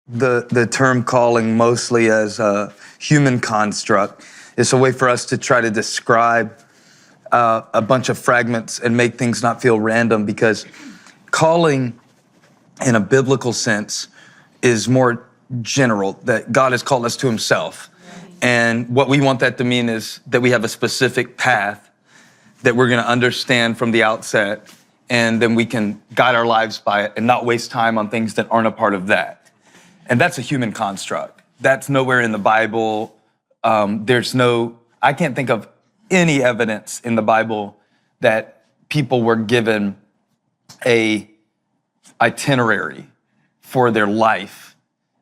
the term calling mostly as a human construct. It's a way for us to try to describe a bunch of fragments and make things not feel random, because calling in a biblical sense is more general, that God has called us to himself. And what we want that to mean is that we have a specific path that we're going to understand from the outset, and then we can guide our lives by it and not waste time on things that aren't a part of that. And that's a human construct. That's nowhere in the Bible. I can't think of any evidence in the Bible that people were given a itinerary for their life,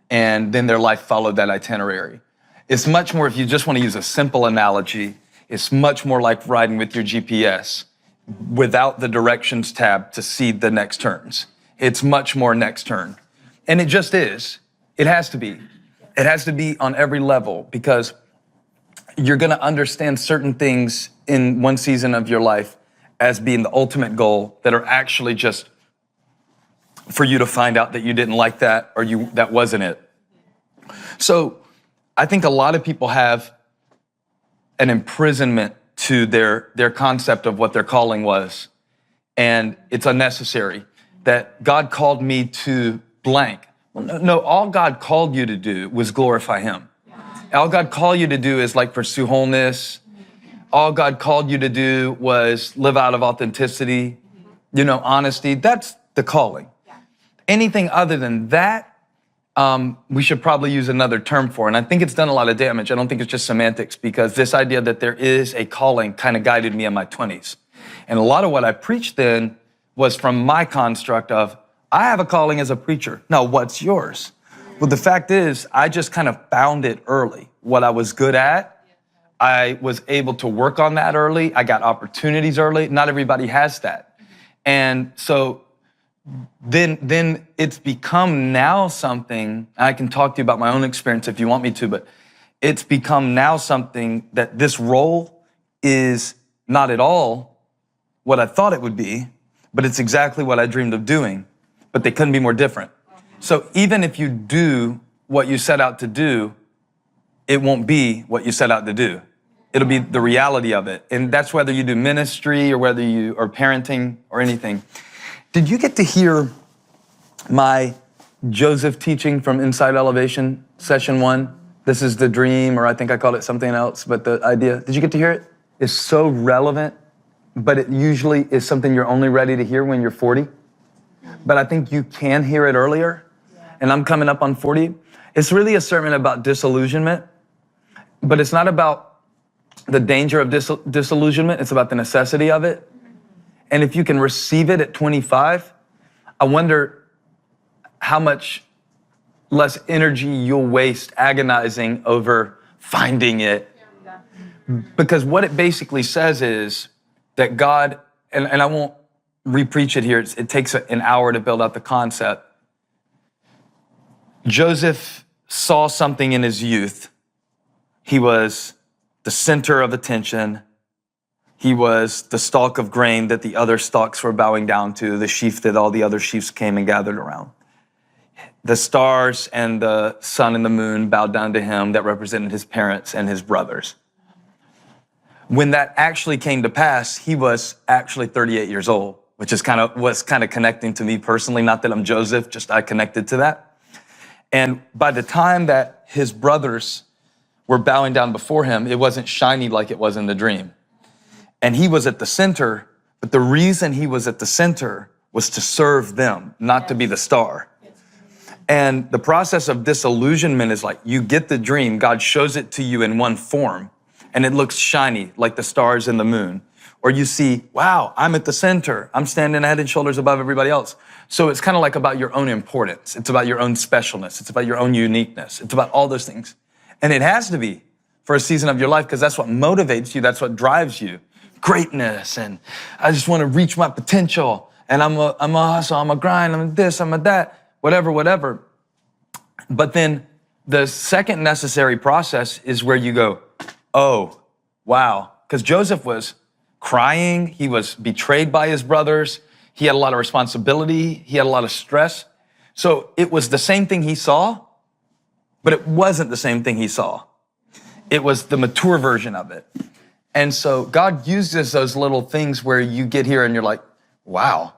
and then their life followed that itinerary. It's much more, if you just want to use a simple analogy, it's much more like riding with your GPS without the directions tab to see the next turns. It's much more next turn. And it just is. It has to be. It has to be on every level, because you're going to understand certain things in one season of your life as being the ultimate goal that are actually just for you to find out that you didn't like that, or that wasn't it. So I think a lot of people have an imprisonment to their concept of what their calling was, and it's unnecessary. That God called me to blank. No, all God called you to do was glorify him. All God called you to do is like pursue wholeness. All God called you to do was live out of authenticity, honesty. That's the calling. Anything other than that, we should probably use another term for. And I think it's done a lot of damage. I don't think it's just semantics, because this idea that there is a calling kind of guided me in my 20s. And a lot of what I preached then was from my construct of, I have a calling as a preacher. Now, what's yours? Well, the fact is, I just kind of found it early. What I was good at, I was able to work on that early. I got opportunities early. Not everybody has that. And so then it's become now something, I can talk to you about my own experience if you want me to, but it's become now something that this role is not at all what I thought it would be, but it's exactly what I dreamed of doing. But they couldn't be more different. So even if you do what you set out to do, it won't be what you set out to do. It'll be the reality of it. And that's whether you do ministry or whether you are parenting or anything. Did you get to hear my Joseph teaching from Inside Elevation, session 1? This is the dream, or I think I called it something else, but the idea. Did you get to hear it? It's so relevant, but it usually is something you're only ready to hear when you're 40. But I think you can hear it earlier, and I'm coming up on 40. It's really a sermon about disillusionment, but it's not about the danger of disillusionment. It's about the necessity of it. And if you can receive it at 25, I wonder how much less energy you'll waste agonizing over finding it. Because what it basically says is that God, and I won't repreach it here. It takes an hour to build out the concept. Joseph saw something in his youth. He was the center of attention. He was the stalk of grain that the other stalks were bowing down to, the sheaf that all the other sheaves came and gathered around. The stars and the sun and the moon bowed down to him, that represented his parents and his brothers. When that actually came to pass, he was actually 38 years old. Which is was kind of connecting to me personally. Not that I'm Joseph, just I connected to that. And by the time that his brothers were bowing down before him, it wasn't shiny like it was in the dream. And he was at the center, but the reason he was at the center was to serve them, not to be the star. And the process of disillusionment is like, you get the dream, God shows it to you in one form, and it looks shiny like the stars and the moon. Or you see, wow, I'm at the center. I'm standing head and shoulders above everybody else. So it's kind of like about your own importance. It's about your own specialness. It's about your own uniqueness. It's about all those things. And it has to be for a season of your life, because that's what motivates you. That's what drives you. Greatness. And I just want to reach my potential. And I'm a hustle, I'm a grind, I'm a this, I'm a that, whatever. But then the second necessary process is where you go, oh, wow. Because Joseph was crying. He was betrayed by his brothers. He had a lot of responsibility. He had a lot of stress. So it was the same thing he saw, but it wasn't the same thing he saw. It was the mature version of it. And so God uses those little things where you get here and you're like, wow,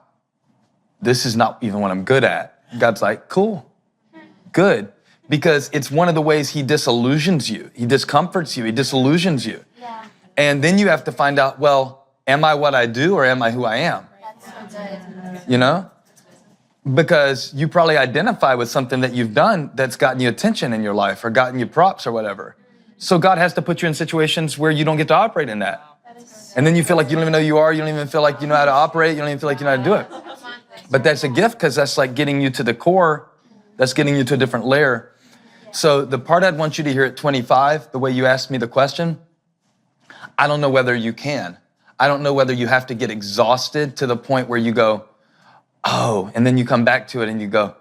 this is not even what I'm good at. God's like, cool, good. Because it's one of the ways he disillusions you. He discomforts you, he disillusions you. Yeah. And then you have to find out, well, am I what I do or am I who I am? That's so good. You know? Because you probably identify with something that you've done that's gotten you attention in your life or gotten you props or whatever. So God has to put you in situations where you don't get to operate in that. And then you feel like you don't even know you are. You don't even feel like you know how to operate. You don't even feel like you know how to do it. But that's a gift because that's like getting you to the core. That's getting you to a different layer. So the part I'd want you to hear at 25, the way you asked me the question, I don't know whether you can. I don't know whether you have to get exhausted to the point where you go, oh, and then you come back to it and you go,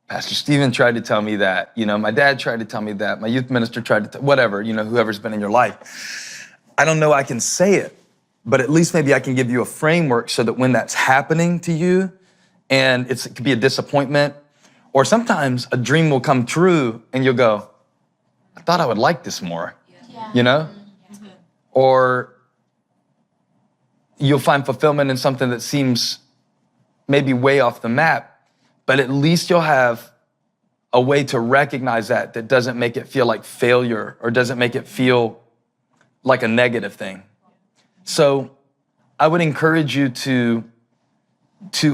Pastor Steven tried to tell me that. You know, my dad tried to tell me that. My youth minister tried to, whatever, you know, whoever's been in your life. I don't know I can say it, but at least maybe I can give you a framework so that when that's happening to you, and it could be a disappointment, or sometimes a dream will come true and you'll go, I thought I would like this more, you know? Or you'll find fulfillment in something that seems maybe way off the map, but at least you'll have a way to recognize that doesn't make it feel like failure or doesn't make it feel like a negative thing. So I would encourage you to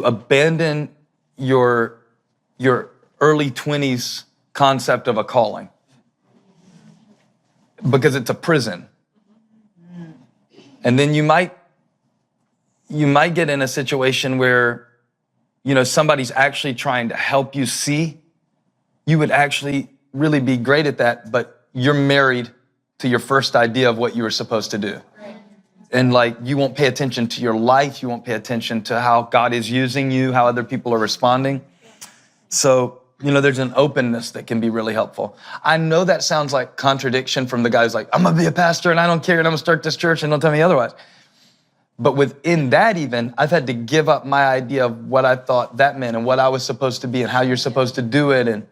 abandon your early 20s concept of a calling, because it's a prison. And then you might get in a situation where, you know, somebody's actually trying to help you see. You would actually really be great at that, but you're married to your first idea of what you were supposed to do. And like, you won't pay attention to your life. You won't pay attention to how God is using you, how other people are responding. So, you know, there's an openness that can be really helpful. I know that sounds like contradiction from the guy who's like, I'm gonna be a pastor and I don't care and I'm gonna start this church and don't tell me otherwise. But within that even, I've had to give up my idea of what I thought that meant and what I was supposed to be and how you're supposed to do it. And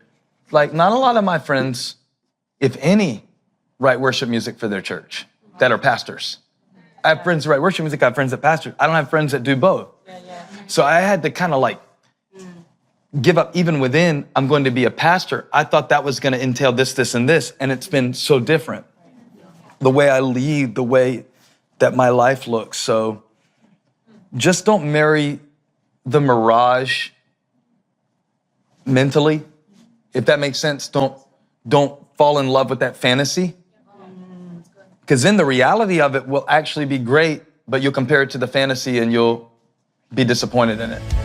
like, not a lot of my friends, if any, write worship music for their church that are pastors. I have friends who write worship music, I have friends that pastor. I don't have friends that do both. So I had to kind of like give up even within, I'm going to be a pastor. I thought that was going to entail this, this, and this. And it's been so different. The way I lead, the way that my life looks. So just don't marry the mirage mentally, if that makes sense. Don't fall in love with that fantasy. Because then the reality of it will actually be great, but you'll compare it to the fantasy and you'll be disappointed in it.